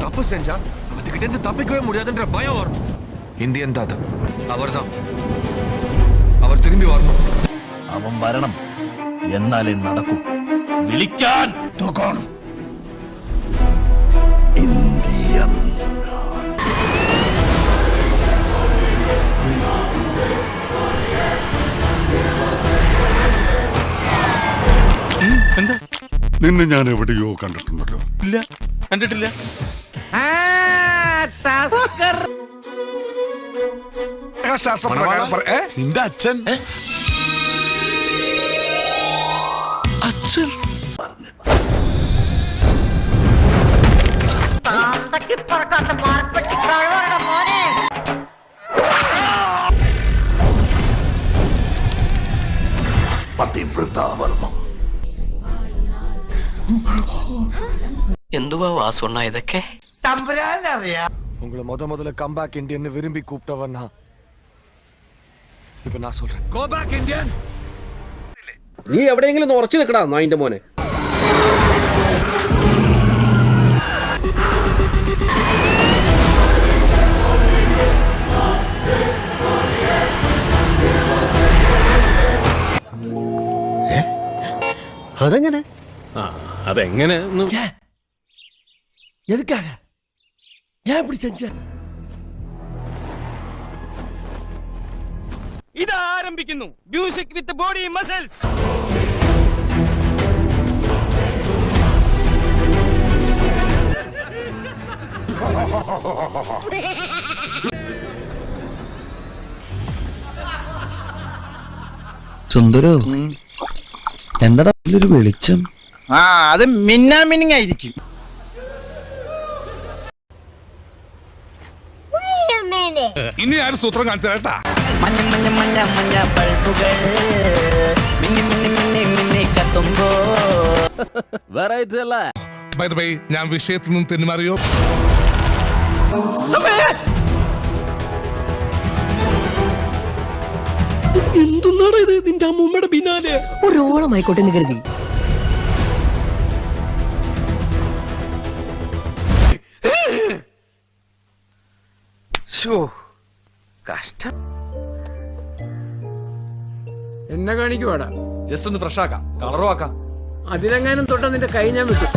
தப்பு செஞ்சா அதுகிட்ட இருந்து தப்பிக்கவே முடியாதுன்ற பயம் வரும். இந்தியன் தாத்தா அவர்தான், அவர் திரும்பி வரணும். அவன் வரணும், എന്നാലേ നടക്കൂ. വിളിക്കാൻ ഇന്ത്യൻ എന്താ? നിന്നെ ഞാൻ എവിടെയോ കണ്ടിട്ടുണ്ടല്ലോ. ഇല്ല, കണ്ടിട്ടില്ല. നിന്റെ അച്ഛൻ അച്ഛൻ പതിവ്രതാവർമ്മം. എന്തുവാ വാസുണ്ണ ഇതൊക്കെ? உங்களை முதல்ல கம்பேக் இந்தியன் விரும்பி கூப்பிட்டவன் நான். இப்ப நான் சொல்றேன், கோ பேக் இந்தியன். നീ എവിടെയെങ്കിലും ഉറച്ചു നിൽക്കടാ നായിന്റെ മോനെ. അതെങ്ങനെ? അതെങ്ങനെ എതുക്കാക ഞാൻ இப்படி செஞ்ச? ഇത് ആരംഭിക്കുന്നു മ്യൂസിക് വിത്ത് ബോഡി മസിൽസ്. സുന്ദരോ, എന്താ ഒരു വെളിച്ചം? അത് മിന്നാമിനിങ് ആയിരിക്കും. ഇനി ആരും സൂത്രം കാണിച്ചു കേട്ടാ. മഞ്ഞ മഞ്ഞ മഞ്ഞ മഞ്ഞ ബൾബുകൾ മിന്നി മിന്നി മിന്നി മിന്നി കത്തുമ്പോ വെറൈറ്റി അല്ല. ബൈ ദ വേ, ഞാൻ വിഷയത്തിൽ നിന്ന് തെന്നുമാറിയോ? എന്തുന്നാണ് ഇത്? നിന്റെ അമ്മൂമ്മയുടെ പിന്നാലെ ഒരു ഓളമായിക്കോട്ടെ എന്ന് കരുതി. കഷ്ടം. എന്നെ കാണിക്കുവാടാ. ജസ്റ്റ് ഒന്ന് ഫ്രഷ് ആക്കാം, കളറും ആക്കാം. അതിലെങ്ങാനും തൊട്ട നിന്റെ കൈ ഞാൻ വിട്ടു.